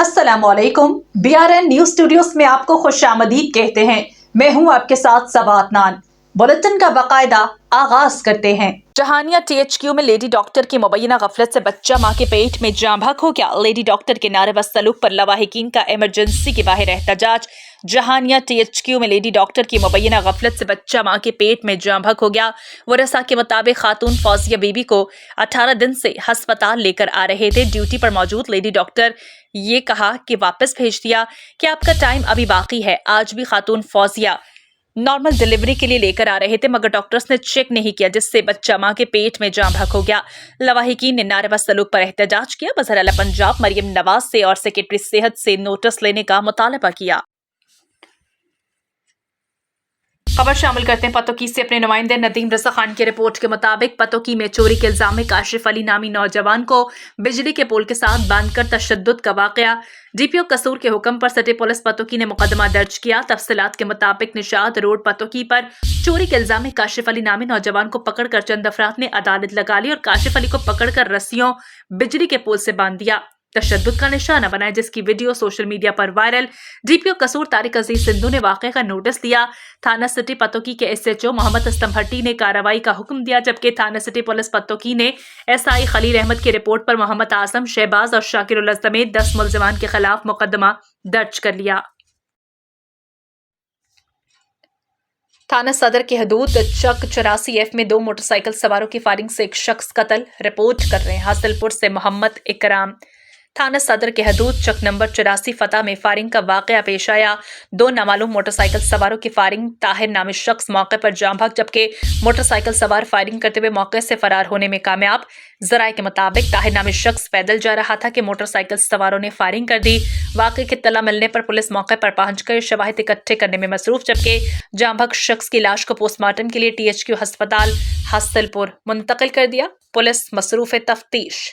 अस्सलामुअलैकुम। BRN news studios में आपको खुशामदीद कहते हैं। मैं हूं आपके साथ सबा अदनान। बुलेटिन का बाकायदा आगाज करते हैं। जहानिया THQ में लेडी डॉक्टर की मुबैना गफलत से बच्चा मां के पेट में जाँ भक हो गया। लेडी डॉक्टर के नारे व सलूक पर लवाहिकीन का इमरजेंसी के बाहर एहतजाज। जहानिया THQ में लेडी डॉक्टर की मुबैना गफलत से बच्चा मां के पेट में जाँ भक हो गया। वरसा के मुताबिक खातून फौजिया बीबी को 18 दिन से अस्पताल लेकर आ रहे थे। ड्यूटी पर मौजूद लेडी डॉक्टर ये कहा कि वापस भेज दिया कि आपका टाइम अभी बाकी है। आज भी खातून फौजिया नॉर्मल डिलीवरी के लिए लेकर आ रहे थे, मगर डॉक्टर्स ने चेक नहीं किया, जिससे बच्चा मां के पेट में जाँ भक हो गया। लवाहिकीन ने नारे व सलूक पर एहतजाज किया। वज़ीर आला पंजाब मरियम नवाज से और सेक्रेटरी सेहत से नोटिस लेने का मुतालबा किया। खबर शामिल करते हैं पतोकी से। अपने नुमाइंदे नदीम रज़ा खान की रिपोर्ट के मुताबिक पतोकी में चोरी के इल्जाम में काशिफ अली नामी नौजवान को बिजली के पोल के साथ बांधकर तशद्दुद का वाकया। DPO कसूर के हुक्म पर सिटी पुलिस पतोकी ने मुकदमा दर्ज किया। तफसीलात के मुताबिक निशात रोड पतोकी पर चोरी के इल्जाम में काशिफ अली नामी नौजवान को पकड़कर चंद अफराद ने अदालत लगा ली और काशिफ अली को पकड़कर रस्सियों बिजली के पोल से बांध दिया, तशद्दुद का निशाना बनाया, जिसकी वीडियो सोशल मीडिया पर वायरल। DPO कसूर तारिक अजीज सिंधु ने वाक़े का नोटिस लिया। थाना सिटी पतोकी के SHO मोहम्मद असलम भट्टी ने कार्रवाई का हुक्म दिया, जबकि थाना सिटी पुलिस पतोकी ने SI खलील अहमद की रिपोर्ट पर मोहम्मद आजम, शहबाज और शाकिर उल समेत 10 मुल्ज़िमान के खिलाफ मुकदमा दर्ज कर लिया। थाना सदर की हदूद चक 84F में 2 मोटरसाइकिल सवारों की फायरिंग से एक शख्स कत्ल रिपोर्ट कर रहे हैं। हासिलपुर से मोहम्मद इकराम। थाना सदर के हदूद चक नंबर 84 फतह में फायरिंग का वाकया पेश आया। 2 नामालूम मोटरसाइकिल सवारों की फायरिंग ताहिर नामी शख्स मौके पर जाँ भक, जबकि मोटरसाइकिल सवार फायरिंग करते हुए मौके से फरार होने में कामयाब। जराये के मुताबिक ताहिर नामी शख्स पैदल जा रहा था कि मोटरसाइकिल सवारों ने फायरिंग कर दी। वाकये की इत्तला मिलने पर पुलिस मौके पर पहुंचकर शवाहिद इकट्ठे करने में मसरूफ, जबकि जाँ भक शख्स की लाश को पोस्टमार्टम के लिए THQ अस्पताल हासिलपुर मुंतकिल कर दिया। पुलिस मसरूफ तफ्तीश।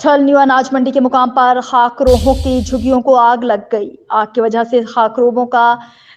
ठल न्यू अनाज मंडी के मुकाम पर खाकरोहों की झुग्गियों को आग लग गई। आग की वजह से खाकरोहों का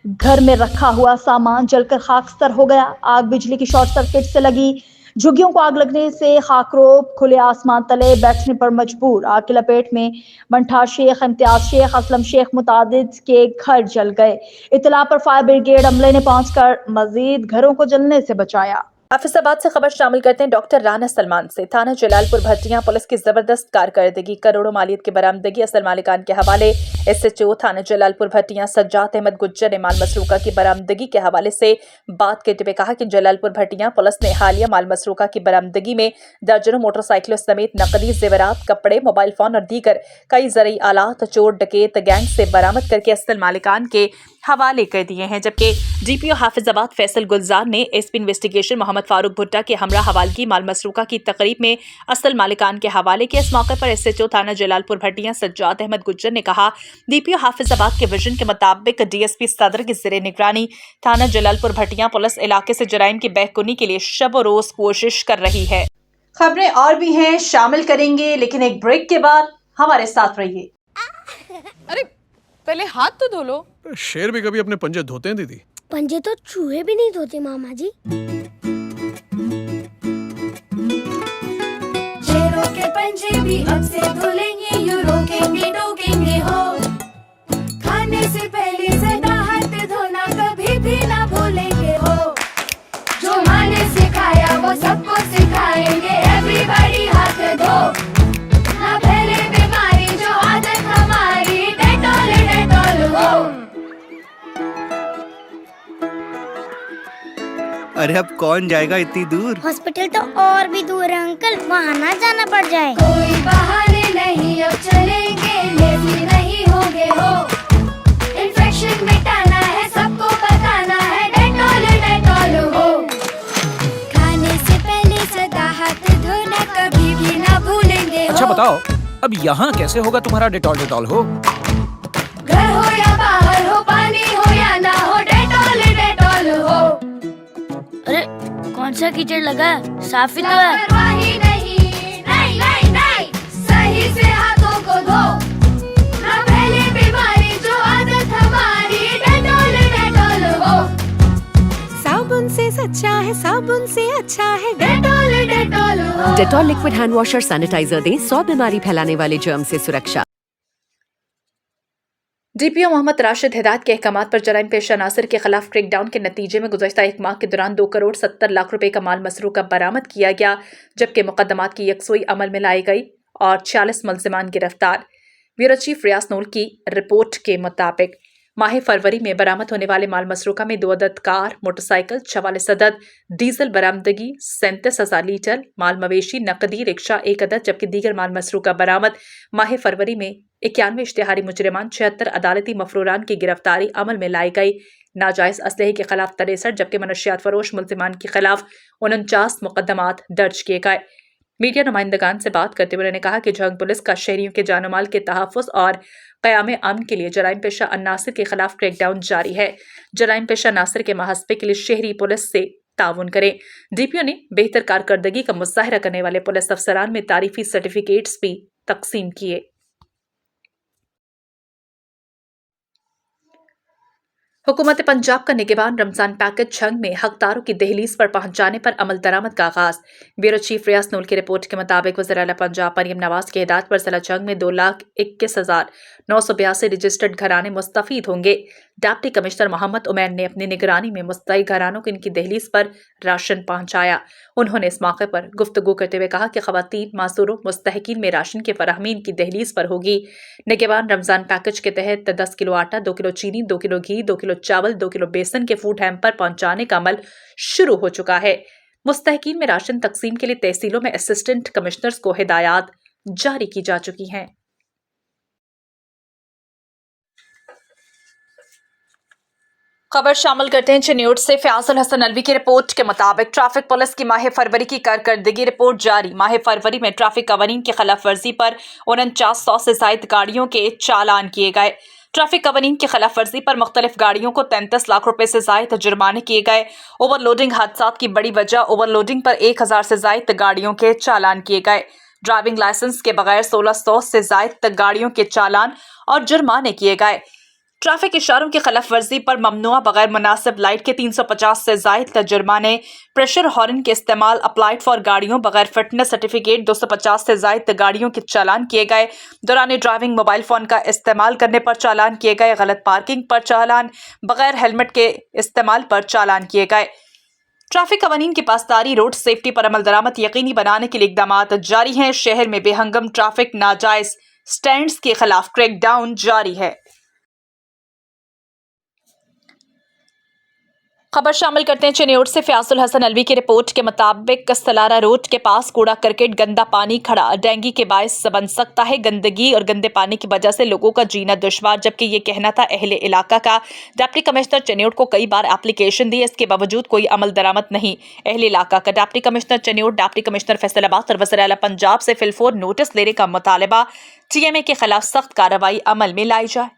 घर में रखा हुआ सामान जलकर खाकस्तर हो गया। आग बिजली की शॉर्ट सर्किट से लगी। झुग्गियों को आग लगने से खाकरोह खुले आसमान तले बैठने पर मजबूर। आग की लपेट में मंठा शेख, इम्तियाज शेख, असलम शेख मुतादिद के घर जल गए। इत्तला पर फायर ब्रिगेड अमले ने पहुंचकर मजीद घरों को जलने से बचाया। हाफिजाबाद से खबर शामिल करते हैं डॉक्टर राना सलमान से। थाना जलालपुर भट्टियां पुलिस की जबरदस्त कारकर्दगी, करोड़ों मालियत की बरामदगी असल मालिकान के हवाले। SHO थाना जलालपुर भट्टियां सज्जाद अहमद गुज्जर ने माल मसरूका की बरामदगी के हवाले से बात करते हुए कहा कि जलालपुर भट्टियां पुलिस ने हालिया माल मसरूका की बरामदगी में दर्जनों मोटरसाइकिलों समेत नकदी, जेवरात, कपड़े, मोबाइल फोन और दीगर कई ज़रूरी आलात चोर डकैत गैंग से बरामद करके असल मालिकान के हवाले कर दिए हैं। जबकि DPO हाफिजाबाद फैसल गुलजार ने SP इन्वेस्टिगेशन मोहम्मद फारूक भुट्टा के हमरा हवालगी माल मसरूका की तकरीब में असल मालिकान के हवाले के। इस मौके पर SHO थाना जलालपुर भट्टियां सज्जाद अहमद गुज्जर ने कहा, DPO हाफिजाबाद के विजन के मुताबिक DSP सदर की ज़ेरे निगरानी थाना जलालपुर भट्टियां पुलिस इलाके से जराइम की बहकुनी के लिए शब और रोज कोशिश कर रही है। खबरें और भी हैं, शामिल करेंगे, लेकिन एक ब्रेक के बाद हमारे साथ रहिए। अरे पहले हाथ तो धो लो। शेर भी कभी अपने पंजे धोते हैं दीदी? पंजे तो चूहे भी नहीं धोते मामा जी। शेरों के पंजे भी अब से धुलेंगे, यूं रोकेंगे टोकेंगे हो। खाने से पहले सदा हाथ धोना कभी भी ना भूलेंगे हो। जो माँ ने सिखाया वो सबको सिखाएंगे, एवरीबॉडी हाथ धो। ना फैले बीमारी जो आदत हमारी, डेटॉल डेटॉल हो। अरे अब कौन जाएगा इतनी दूर? हॉस्पिटल तो और भी दूर है अंकल, वहाँ ना जाना पड़ जाए। कोई बहाने नहीं, अब चलेंगे, लेजी नहीं होंगे हो। इन्फेक्शन मिटाना है, सबको बताना है, डेटॉल डेटॉल हो। खाने से पहले सदा हाथ धोना कभी भी ना भूलेंगे हो। अच्छा बताओ, अब यहाँ कैसे होगा तुम्हारा डेटॉल डेटॉल हो? घर हो या बाहर हो, पानी हो या ना हो, डेटॉल डेटॉल हो। अरे कौन सा कीचड़ लगा, साफ ही तो है। लापरवाही नहीं, नहीं नहीं नहीं, सही से हाथों को धो। ना फैले बीमारी जो आदत हमारी, डेटॉल डेटॉल हो। साबुन से सच्चा है, साबुन से अच्छा है, डेटॉल डेटॉल चालू हो। डेटॉल लिक्विड हैंड वॉश और सैनिटाइजर दें 100 बीमारी फैलाने वाले जर्म से सुरक्षा। डीपीओ मोहम्मद राशिद हिदायत के अहकामात पर जराइम पेशा नासिर के खिलाफ क्रैकडाउन के नतीजे में गुज़श्ता एक माह के दौरान 2 करोड़ 70 लाख रुपए का माल मसरूका बरामद किया गया, जबकि मुकदमात की यकसुई अमल में लाई गई और 46 मुल्ज़िमान गिरफ्तार। ब्यूरो चीफ रियाज नूल की रिपोर्ट के मुताबिक माह फरवरी में बरामद होने वाले माल मसरूका में 2 अदद कार, मोटरसाइकिल, 44 अदद डीजल बरामदगी, 37,000 लीटर माल मवेशी, नकदी, रिक्शा 1 अदद, जबकि दीगर माल मसरूका बरामद माह फरवरी में 91 इश्तिहारी मुजरिमान, 76 अदालती मफरूरान की गिरफ्तारी अमल में लाई गई। नाजायज असलहे के खिलाफ 63, जबकि मनशियात फरोश मुल्जिमान के खिलाफ 49 मुकदमात दर्ज किए गए। मीडिया नुमाइंदगान से बात करते हुए उन्होंने कहा कि झंग पुलिस का शहरियों के जानो माल के तहफ़्फ़ुज़ और क़याम अमन के लिए जराइम पेशा अन्नासिर के खिलाफ क्रैकडाउन जारी है। जराइम पेशा नासिर के मुहासबे के लिए शहरी पुलिस से ताउन करें। डीपीओ ने बेहतर कारकर्दगी का मुज़ाहरा करने वाले पुलिस अफसरान में तारीफी सर्टिफिकेट्स भी तकसीम किए। हुकूमत पंजाब का निगरान रमजान पैकेज छंग में हकदारों की दहलीज पर पहुंचाने पर अमल दरामद का आगाज। ब्यूरो चीफ रियाज नूल की रिपोर्ट के मुताबिक वज़ीर आला पंजाब मरियम नवाज की हिदायत पर जिला छंग में 2,21,982 रजिस्टर्ड घराने मुस्तफीद होंगे। डिप्टी कमिश्नर मोहम्मद उमैर ने अपनी निगरानी में मुस्तई घरानों को इनकी दहलीज पर राशन पहुंचाया। उन्होंने इस मौके पर गुफ्तगू करते हुए कहा कि खवातीन, मासूरों, मुस्तहिकीन में राशन की फराहमी इनकी दहलीज पर होगी। निगरान रमजान पैकेज के तहत 10 किलो आटा, 2 किलो चीनी, 2 किलो घी, 2 किलो चावल, 2 किलो बेसन के फूड हैम्पर पहुंचाने का अमल शुरू हो चुका है। मुस्तहिकीन में राशन तकसीम के लिए तहसीलों में असिस्टेंट कमिश्नर्स को हिदायत जारी की जा चुकी हैं। खबर शामिल करते हैं चन्योट से। फयाजुल हसन अलवी की रिपोर्ट के मुताबिक ट्रैफिक पुलिस की माह फरवरी की कारकर्दगी रिपोर्ट जारी। माह फरवरी में ट्रैफिक कवानीन की खिलाफ वर्जी पर 4900 से जायद गाड़ियों के चालान किए गए। ट्रैफिक कवानीन की खिलाफ वर्जी पर मुख्तलिफ गाड़ियों को 33 लाख रुपए से जायद जुर्माने किए गए। ओवरलोडिंग हादसात की बड़ी वजह, ओवरलोडिंग पर 1000 से जायद गाड़ियों के चालान किए गए। ड्राइविंग लाइसेंस के बगैर 1600 से जायद गाड़ियों के चालान और जुर्माने किए गए। ट्रैफिक इशारों की खिलाफ वर्जी पर ममनुआ बगैर मुनासिब लाइट के 350 से जायद जुर्माने, प्रेशर हॉर्न के इस्तेमाल अप्लाइड फॉर गाड़ियों बगैर फिटनेस सर्टिफिकेट 250 से जायद गाड़ियों के चालान किए गए। दौरान ड्राइविंग मोबाइल फ़ोन का इस्तेमाल करने पर चालान किए गए। गलत पार्किंग पर चालान, बगैर हेलमेट के इस्तेमाल पर चालान किए गए। ट्रैफिक कवानीन की पासदारी, रोड सेफ्टी पर अमल दरामद यकीनी बनाने के लिए इक़दामात जारी हैं। शहर में बेहंगम ट्रैफिक, नाजायज स्टैंड्स के खिलाफ क्रैकडाउन जारी है। खबर शामिल करते हैं चन्योट से। फयाजुल हसन अलवी की रिपोर्ट के मुताबिक सलारा रोड के पास कूड़ा करकट, गंदा पानी खड़ा डेंगू के बायस बन सकता है। गंदगी और गंदे पानी की वजह से लोगों का जीना दुश्वार, जबकि ये कहना था अहले इलाका का। डिप्टी कमिश्नर चन्योट को कई बार एप्लीकेशन दी, इसके बावजूद कोई अमल दरामद नहीं। अहले इलाका का deputy commissioner Chiniot, deputy commissioner Faisalabad और वज़ीर आला पंजाब से फिलफोर नोटिस लेने का मुतालबा। TMA के खिलाफ सख्त कार्रवाई अमल में लाई जाए।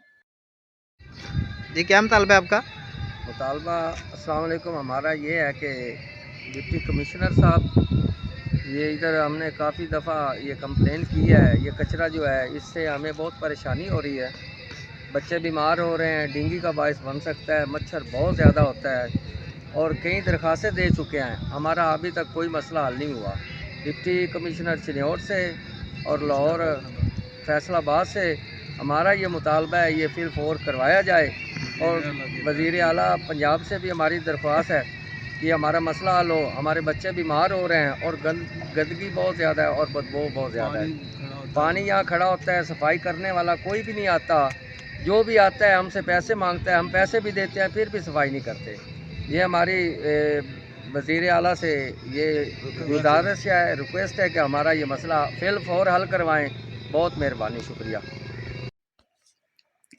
जी क्या मुतालबा है आपका? मुतालबा अस्सलाम वालेकुम, हमारा ये है कि डिप्टी कमिश्नर साहब, ये इधर हमने काफ़ी दफ़ा ये कंप्लेन की है, ये कचरा जो है इससे हमें बहुत परेशानी हो रही है। बच्चे बीमार हो रहे हैं, डेंगू का बायस बन सकता है, मच्छर बहुत ज़्यादा होता है और कई दरख्वास्तें दे चुके हैं। हमारा अभी तक कोई मसला हल नहीं हुआ। डिप्टी कमिश्नर चिन्योट से और लाहौर फैसलाबाद से हमारा ये मुतालबा है, ये फिल फोर करवाया जाए और वज़ीर आला पंजाब से भी हमारी दरख्वास्त है कि हमारा मसला हल हो। हमारे बच्चे बीमार हो रहे हैं और गंदगी बहुत ज़्यादा है और बदबू बहुत ज़्यादा है। पानी यहाँ खड़ा होता है, सफाई करने वाला कोई भी नहीं आता। जो भी आता है हमसे पैसे मांगता है, हम पैसे भी देते हैं, फिर भी सफाई नहीं करते। ये हमारी वज़ीर आला से ये गुजारिश है, रिक्वेस्ट है कि हमारा ये मसला फिल फौर हल करवाएँ। बहुत मेहरबानी, शुक्रिया।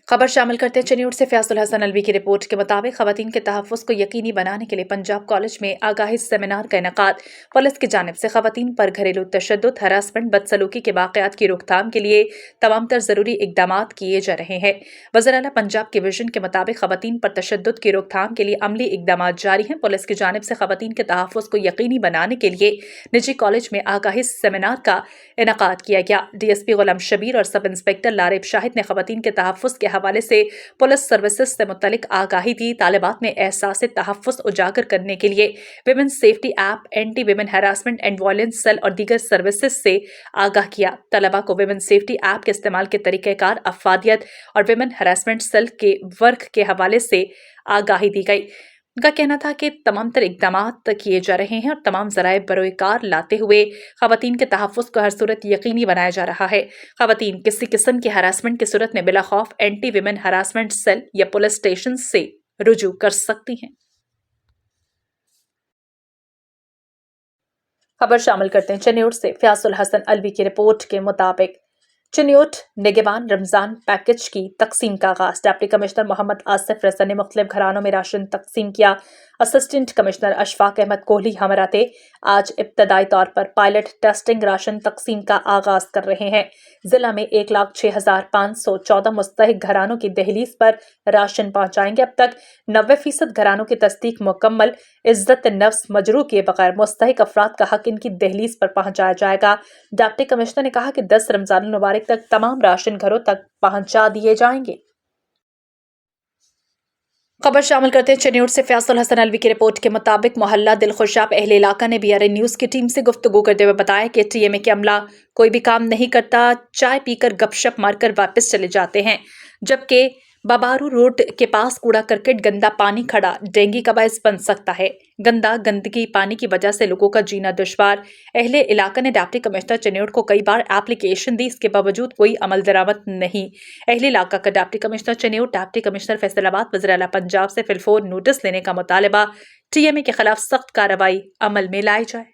खबर शामिल करते हैं चन्योट से। फयाजुल हसन अलवी की रिपोर्ट के मुताबिक खवातीन के तहफ़्फ़ुज़ को यकीनी बनाने के लिए पंजाब कॉलेज में आगाही सेमिनार का इनेकाद। पुलिस की जानिब से खवातीन पर घरेलू तशद्दुद, हरासमेंट, बदसलूकी के वाक़यात की रोकथाम के लिए तमाम तर ज़रूरी इक़दामात किए जा रहे हैं। वज़ीर आला पंजाब के विजन के मुताबिक खवातीन पर तशद्दुद की रोकथाम के लिए अमली इक़दामात जारी हैं। पुलिस की जानिब से खवातीन के तहफ़्फ़ुज़ को यकीनी बनाने के लिए निजी कॉलेज में आगाही सेमिनार का इनेकाद किया गया। DSP गुलाम शबीर और सब इंस्पेक्टर लारेब शाहिद ने खवातीन के तहफ़्फ़ुज़ के हवाले से पुलिस सर्विसेज से मुतलिक आगाही दी। तालिबात में एहसास तहफ़्फ़ुज़ उजागर करने के लिए women safety app, anti women harassment and violence cell और दीगर सर्विसेज से आगाह किया। तलबा को विमेन सेफ्टी ऐप के इस्तेमाल के तरीक़ेकार, अफादियत और विमेन हैरासमेंट सेल के वर्क के हवाले से आगाही दी गई। उनका कहना था कि तमाम तर इक़दाम किए जा रहे हैं और तमाम ज़राए बरोकार लाते हुए ख़वातीन के तहफ़्फ़ुज़ को हर सूरत यकीनी बनाया जा रहा है। ख़वातीन किसी किस्म की हरासमेंट की सूरत में बिला खौफ एंटी विमेन हरासमेंट सेल या पुलिस स्टेशन से रुजू कर सकती हैं। खबर शामिल करते हैं चन्योट से। फ़याज़ुल हसन अलवी की रिपोर्ट के मुताबिक चन्योट निगहबान रमज़ान पैकेज की तकसीम का आगाज़। डिप्टी कमिश्नर मोहम्मद आसिफ रज़ा ने मुख्तलिफ घरानों में राशन तकसीम किया। असिस्टेंट कमिश्नर अशफाक अहमद कोहली हमारा थे। आज इब्तदाई तौर पर पायलट टेस्टिंग राशन तकसीम का आगाज़ कर रहे हैं। ज़िला में 1,06,514 मुस्तहिक घरानों की दहलीज पर राशन पहुँचाएंगे। अब तक 90% घरानों की तस्दीक मुकम्मल। इज्जत नफ्स मजरू किए बगैर मुस्तहिक अफराद का हक इनकी दहलीज पर पहुँचाया जाएगा। डिप्टी कमिश्नर ने कहा कि 10 रमज़ान मुबारक तक तमाम राशन घरों तक पहुँचा दिए जाएंगे। खबर शामिल करते हैं चन्योट से। फ़याज़ुल हसन अलवी की रिपोर्ट के मुताबिक मोहल्ला दिलखुशाब अहले इलाका ने BRN न्यूज़ की टीम से गुफ्तगू करते हुए बताया कि TMA के अमला कोई भी काम नहीं करता, चाय पीकर गपशप मारकर वापस चले जाते हैं, जबकि बाबारू रोड के पास कूड़ा करकट, गंदा पानी खड़ा डेंगू का बायस बन सकता है। गंदगी पानी की वजह से लोगों का जीना दुश्वार। अहले इलाका ने डिप्टी कमिश्नर चन्योट को कई बार एप्लीकेशन दी, इसके बावजूद कोई अमल दरामद नहीं। अहले इलाका का deputy commissioner Chiniot, deputy commissioner Faisalabad, वज़ीर आला पंजाब से फिलफोर नोटिस लेने का मुतालबा। TMA के खिलाफ सख्त कार्रवाई अमल में लाई जाए।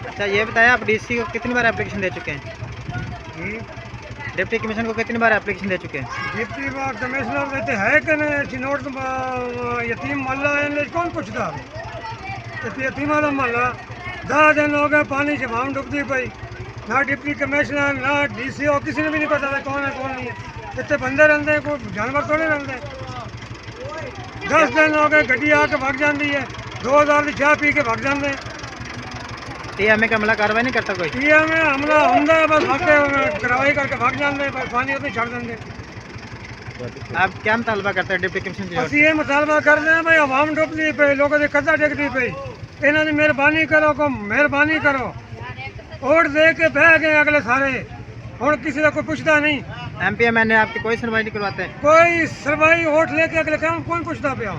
अच्छा, ये बताया आप DC को कितनी बार एप्लीकेशन दे चुके हैं? डिप्टी कमिश्नर को कितनी बार एप्लीकेशन दे चुके हैं? डिप्टी कमिश्नर देते है कि नहीं चिनोट यतीम मोहल्ला है, कौन पूछता? यतीम वाला मोहल्ला 10 दिन हो गए, पानी से भाव डूबती पई। ना डिप्टी कमिश्नर ना DCO किसी ने भी नहीं पता था कौन है कौन नहीं है। इतने बंदे रहते हैं, कोई जानवर थोड़े रहते हैं। 10 दिन हो गए, गड्डी आके भाग जाती है, 2000 की चाय पी के भाग जाते हैं। TMA का हमला कार्रवाई नहीं करता कोई? TMA हमला होंगे बस भागते कार्रवाई करके भाग जाते हैं, पानी उतनी छड़ देंगे। आप क्या मुतालबा करते हैं डिप्टी कमिश्नर? ਅਸੀਂ ਇਹ ਮੁਤਾਲਬਾ ਕਰਦੇ ਹਾਂ ਭਾਈ ਆਵਾਮ ਡੁੱਬਦੀ ਪਈ, ਲੋਕਾਂ ਦੇ ਕੱਦਾ ਡਿੱਗਦੀ ਪਈ, ਇਹਨਾਂ ਦੀ ਮਿਹਰਬਾਨੀ ਕਰੋ, ਮਿਹਰਬਾਨੀ ਕਰੋ। ਵੋਟ ਦੇ ਕੇ ਬਹਿ ਗਏ ਅਗਲੇ ਸਾਰੇ, ਹੁਣ ਕਿਸੇ ਦਾ ਕੋਈ ਪੁੱਛਦਾ ਨਹੀਂ। MP MNA आपकी कोई सुनवाई नहीं करवाते? ਕੋਈ ਸਰਵਾਈ ਵੋਟ ਲੈ ਕੇ ਅਗਲੇ ਕੰਮ ਕੌਣ ਪੁੱਛਦਾ ਪਿਆ?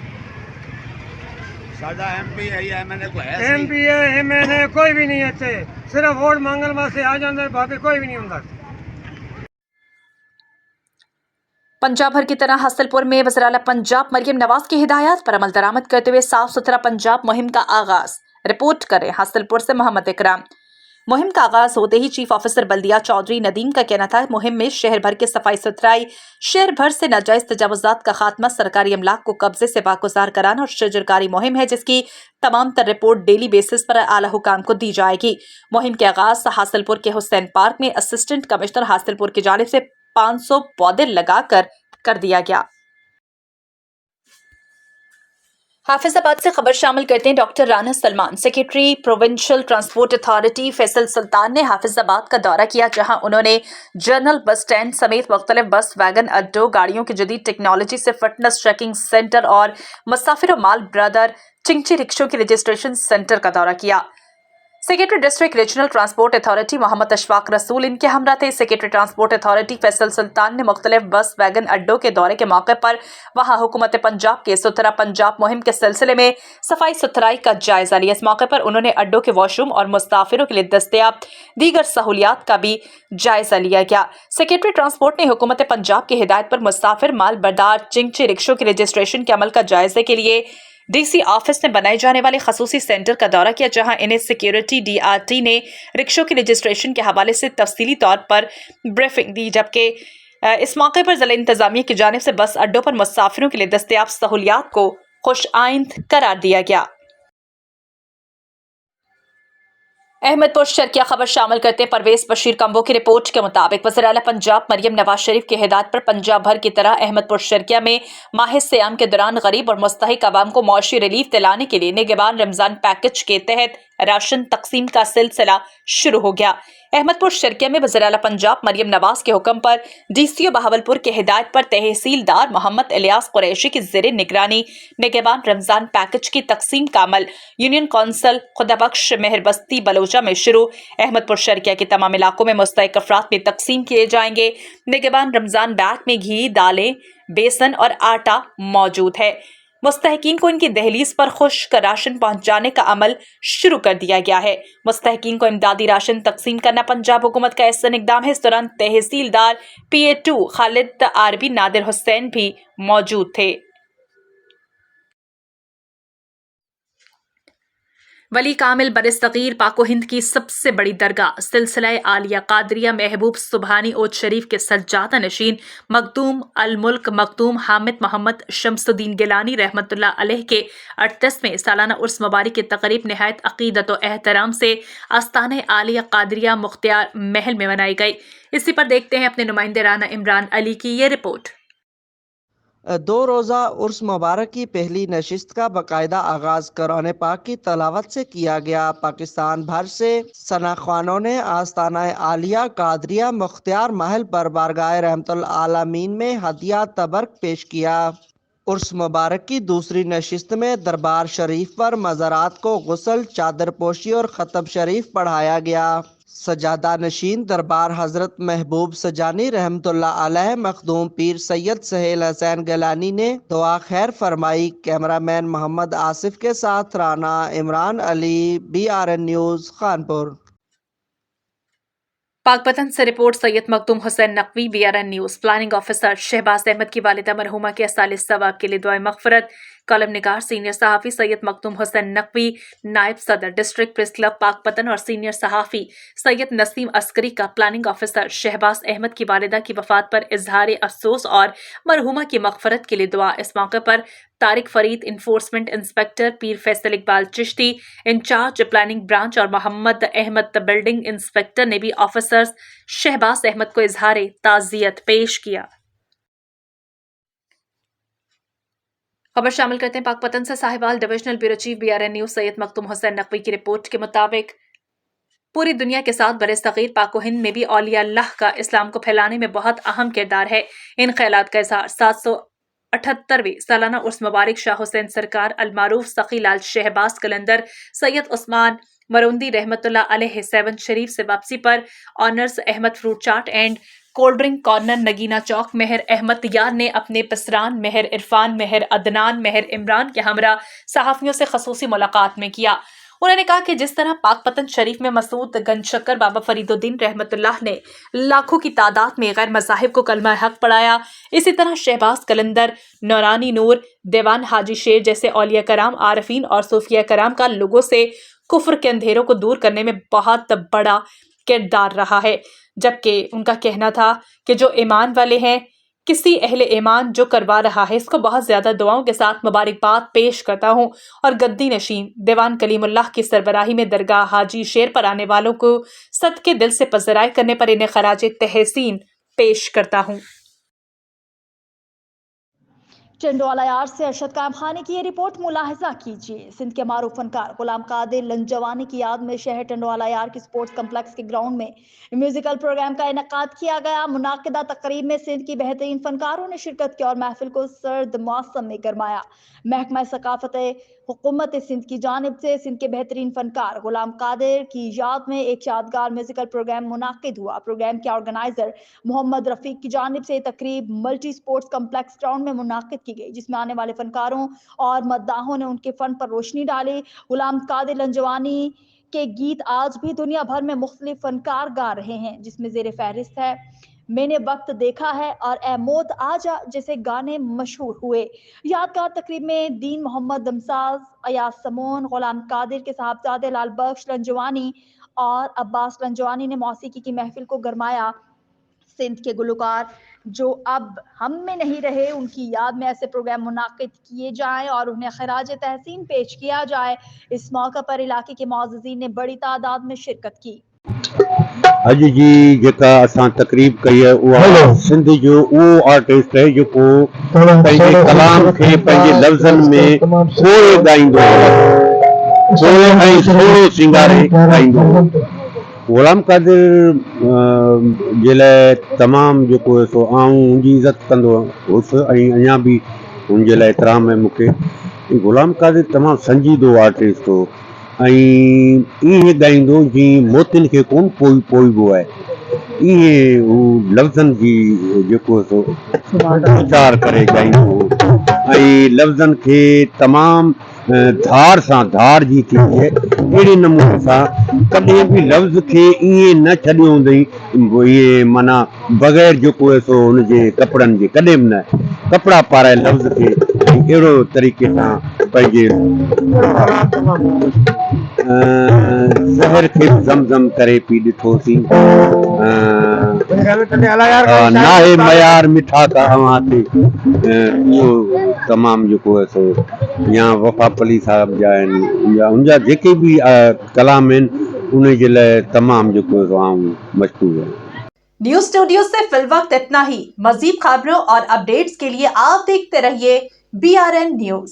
ਸਾਡਾ MP ਹੈ ਜਾਂ MNA ਕੋਈ ਹੈ? MP MNA ਕੋਈ ਵੀ ਨਹੀਂ ਇੱਥੇ, ਸਿਰਫ ਵੋਟ ਮੰਗਣ ਵਾਸਤੇ ਆ ਜਾਂਦੇ, ਬਾਕੀ ਕੋਈ ਵੀ ਨਹੀਂ ਹੁੰਦਾ। पंजाब भर की तरह हासिलपुर में वज़ीर आला पंजाब मरियम नवाज की हिदायत पर अमल दरामद करते हुए साफ सुथरा पंजाब मुहिम का आगाज। रिपोर्ट करें हासिलपुर से मोहम्मद इकराम। मुहिम का आगाज होते ही चीफ ऑफिसर बल्दिया चौधरी नदीम का कहना था, मुहिम में शहर भर के सफाई सुथराई, शहर भर से नाजायज तजावुज़ात का खात्मा, सरकारी अमलाक को कब्जे से बागुजार कराना और शजरकारी मुहिम है, जिसकी तमाम तर रिपोर्ट डेली बेसिस पर आला हुकाम को दी जाएगी। मुहिम के आगाज हासिलपुर के हुसैन पार्क में असिस्टेंट कमिश्नर हासिलपुर की जानिब से 500 पौधे लगाकर कर दिया गया। हाफिजाबाद से खबर शामिल करते हैं। Doctor Rana Salman, secretary provincial transport authority Faisal Sultan ने हाफिजाबाद का दौरा किया, जहां उन्होंने जनरल बस स्टैंड समेत मुख्तलिफ बस वैगन अड्डों, गाड़ियों की जदीद टेक्नोलॉजी से फिटनेस चेकिंग सेंटर और मुसाफिर माल ब्रदर चिंची रिक्शों के रजिस्ट्रेशन सेंटर का दौरा किया। Secretary district regional transport authority Mohammad Ashfaq Rasool इनके हमरा थे। Secretary transport authority Faisal Sultan ने मुख्तलिफ बस वैगन अड्डों के दौरे के मौके पर वहां हुकूमत पंजाब के सुथरा पंजाब मुहिम के सिलसिले में सफाई सुथराई का जायजा लिया। इस मौके पर उन्होंने अड्डों के वॉशरूम और मुसाफिरों के लिए दस्तयाब दीगर सहूलियात का भी जायजा लिया गया। सेक्रेटरी ट्रांसपोर्ट ने हुकूमत पंजाब की हिदायत पर मुसाफिर माल बरदार चिंची रिक्शों के रजिस्ट्रेशन के अमल का जायजे के लिए DC ऑफिस में बनाए जाने वाले खसूसी सेंटर का दौरा किया, जहां इन्हें सिक्योरिटी DRT ने रिक्शों के रजिस्ट्रेशन के हवाले से तफसीली तौर पर ब्रीफिंग दी। जबकि इस मौके पर जिला इंतजामिया की जानिब से बस अड्डों पर मुसाफिरों के लिए दस्तयाब सहूलियात को खुश आइंद करार दिया गया। अहमदपुर शर्किया खबर शामिल करते हैं। परवेज बशीर कंबो की रिपोर्ट के मुताबिक वज़ीर आला पंजाब मरियम नवाज शरीफ की हिदायत पर पंजाब भर की तरह अहमदपुर शर्किया में माह सियाम के दौरान गरीब और मुस्तहिक आवाम को मौशी रिलीफ दिलाने के लिए निगहबान रमजान पैकेज के तहत राशन तकसीम का सिलसिला शुरू हो गया। अहमदपुर शर्किया में वज़ीर आला पंजाब मरियम नवाज के हुक्म पर DCO बहावलपुर के हिदायत पर तहसीलदार मोहम्मद इलियास कुरैशी की ज़ेरे निगरानी निगहबान रमज़ान पैकेज की तकसीम का अमल यूनियन कौंसिल खुदाबख्श मेहरबस्ती बलोचा में शुरू। अहमदपुर शर्किया के तमाम इलाकों में मुस्तहिक अफराद में तकसीम किए जाएंगे। निगहबान रमज़ान बैग में घी, दालें, बेसन और आटा मौजूद है। मुस्तहिकीन को इनकी दहलीज पर खुश्क राशन पहुंचाने का अमल शुरू कर दिया गया है। मुस्तहिकीन को इमदादी राशन तकसीम करना पंजाब हुकूमत का ऐसा इक़दाम है। इस दौरान तहसीलदार PA2 खालिद आरबी नादिर हुसैन भी मौजूद थे। वली कामिल बरसगीर पाको हिंद की सबसे बड़ी दरगाह सिलसिला आलिया कादरिया महबूब सुबहानी ओद शरीफ के सज्जादा नशीन मखदूम अल मुल्क मखदूम हामिद मोहम्मद शमसुद्दीन गिलानी रहमतुल्लाह अलैह के 38वें सालाना उर्स मुबारक की तकरीब नहायत अकीदत व एहतराम से आस्ताने आलिया कादरिया मुख्तियार महल में मनाई गई। इसी पर देखते हैं अपने नुमाइंदे राना इमरान अली की ये रिपोर्ट। 2 रोज़ा उर्स मुबारक की पहली नशिस्त का बाकायदा आगाज़ कुरान पाक की तलावत से किया गया। पाकिस्तान भर से सनाख्वानों ने आस्ताना आलिया कादरिया मुख्तियार महल पर बारगाह रहमतुल आलमीन में हदिया तबर्क पेश किया। उर्स मुबारक की दूसरी नशिस्त में दरबार शरीफ पर मज़ारात को गुस्ल, चादर पोशी और ख़तब शरीफ पढ़ाया गया। सजादा नशीन दरबार हजरत महबूब सजानी रहमतुल्लाह अलैह मखदूम पीर सैयद सहेल हसैन गलानी ने दुआ खैर फरमाई। कैमरामैन मोहम्मद आसिफ के साथ राना इमरान अली, BRN न्यूज़, कानपुर। पाकपतन से report Syed Makhdoom Hussain Naqvi, BRN news. Planning officer Shahbaz Ahmed की वालिदा मरहुमा के असाले सवाब के लिए दुआए मग़फ़िरत। कॉलम निगार सीनियर सहाफ़ी सैयद मखदूम हुसैन नकवी, नायब सदर डिस्ट्रिक्ट प्रेस क्लब पाकपतन और सीनियर सहाफ़ी सैयद नसीम अस्करी का प्लानिंग ऑफिसर शहबाज अहमद की वालिदा की वफ़ात पर इजहार अफसोस और मरहुमा की मग़फ़िरत के लिए दुआ। इस मौके पर Tariq Farid enforcement inspector, Pir Faisal Iqbal Chishti in charge planning branch और मोहम्मद अहमद बिल्डिंग इंस्पेक्टर ने भी ऑफिसर्स शहबाज अहमद को इजहार ताज़ियत पेश किया। खबर शामिल करते हैं पाकपतन से। Sahiwal divisional bureau chief BRN news Syed Makhdoom Hussain Naqvi की रिपोर्ट के मुताबिक पूरी दुनिया के साथ बरसगीर पाको हिंद में भी औलिया अल्लाह का इस्लाम को फैलाने में बहुत अहम किरदार है। इन ख्यालात का इज़हार 778वें सालाना उर्स मुबारक शाह हुसैन सरकार अलमारूफ सखी लाल शहबाज कलंदर सैयद उस्मान मरुंदी रहमतुल्लाह अलैह 7 शरीफ से वापसी पर owners Ahmed fruit chaat and cold drink corner Nagina Chowk Mehar Ahmed Yar ने अपने पसरान मेहर इरफान मेहर अदनान मेहर इमरान के हमरा सहाफ़ियों से खसूसी मुलाकात में किया। उन्होंने कहा कि जिस तरह पाकपतन शरीफ में मसूद गंज शक्कर बाबा फरीदुद्दीन रहमतुल्लाह ने लाखों की तादाद में गैर मज़ाहिब को कलमा हक पढ़ाया, इसी तरह शहबाज कलंदर, नौरानी नूर, देवान हाजी शेर जैसे औलिया कराम, आरफीन और सूफिया कराम का लोगों से कुफ्र के अंधेरों को दूर करने में बहुत बड़ा किरदार रहा है। जबकि उनका कहना था कि जो ईमान वाले हैं, किसी अहले ईमान जो करवा रहा है, इसको बहुत ज़्यादा दुआओं के साथ मुबारकबाद पेश करता हूँ और गद्दी नशीन दीवान कलीमुल्लाह की सरबराही में दरगाह हाजी शेर पर आने वालों को सदके दिल से पज़राए करने पर इन्हें खराज तहसीन पेश करता हूँ। चंडवाला यार से अरशद कायम खानी की ये रिपोर्ट मुलाहिजा कीजिए। सिंध के मारूफ फनकार गुलाम कादिर लंजवानी की याद में शहर टंडवाला यार की स्पोर्ट्स कम्प्लेक्स के ग्राउंड में म्यूजिकल प्रोग्राम का इनेकाद किया गया। मुनाकिदा तकरीब में सिंध की बेहतरीन फनकारों ने शिरकत की और महफिल को सर्द मौसम में गरमाया। महकमा सकाफत हुकूमत सिंध की जानिब से सिंध के बेहतरीन फनकार गुलाम कादिर की याद में एक यादगार म्यूजिकल प्रोग्राम मुनाकिद हुआ। प्रोग्राम के ऑर्गेनाइजर मोहम्मद रफीक की जानिब से तकरीब मल्टी स्पोर्ट्स कम्प्लेक्स ग्राउंड में मुनाकिद की गई, जिसमें आने वाले फनकारों और मद्दाहों ने उनके फन पर रोशनी डाली। गुलाम कादिर लंजवानी के गीत आज भी दुनिया भर में मुख्तलिफ फनकार गा रहे हैं, जिसमें ज़ेर फहरिस्त है मैंने वक्त देखा है और ए मौत आजा जैसे गाने मशहूर हुए। यादगार तकरीब में दीन मोहम्मद दमसाज, अयाज समोन, गुलाम कादिर के साहबजादे लाल बख्श लंजवानी और अब्बास लंजवानी ने मौसीकी की महफिल को गरमाया। सिंध के गुलकार जो अब हम में नहीं रहे, उनकी याद में ऐसे प्रोग्राम मुनाकिद किए जाएं और उन्हें खराज तहसीन पेश किया जाए। इस मौका पर इलाके के मुअज़्ज़िज़ीन ने बड़ी तादाद में शिरकत की। अज जी जेका असां तकरीब कई है उहा सिंध जो उहो आर्टिस्ट है जेको पंहिंजे कलाम खे पंहिंजे लफ़्ज़नि में खोए ॻाईंदो सोलो सिंगारे ॻाईंदो हो। ग़ुलाम क़ादिर जे लाइ तमामु जेको आहे सो आऊं हुनजी इज़त कंदो हुउसि ऐं अञा बि हुनजे लाइ एतिराम आहे मूंखे। ग़ुलाम क़ादिर तमामु संजीदो आर्टिस्ट हो ऐं ईअं ॻाईंदो जीअं मोतियुनि खे कोन पोइबो आहे, ईअं हू लफ़्ज़नि जी जेको सो वीचार करे ॻाईंदो हो ऐं लफ़्ज़नि खे तमामु धार सां धार जी थींदी आहे अहिड़े नमूने सां कॾहिं बि लफ़्ज़ खे ईअं न छॾियो हूंदई इहे माना बग़ैर जेको आहे सो हुनजे कपिड़नि जे, कॾहिं बि न कपिड़ा पाराए लफ़्ज़ खे अहिड़ो तरीक़े सां पंहिंजे ज़हर खे ज़मज़म करे पी ॾिठोसीं। नाहे मयार मिठा का अवां ते, इहो तमामु जेको आहे सो या वफ़ा पली साहिब जा आहिनि या उनजा जेके बि कलाम आहिनि उन जे लाइ तमामु जेको आहे सो आऊं मशहूरु आहे। न्यूज स्टूडियो से फिलवक्त इतना ही। मजीद खबरों और अपडेट्स के लिए आप देखते रहिए BRN न्यूज।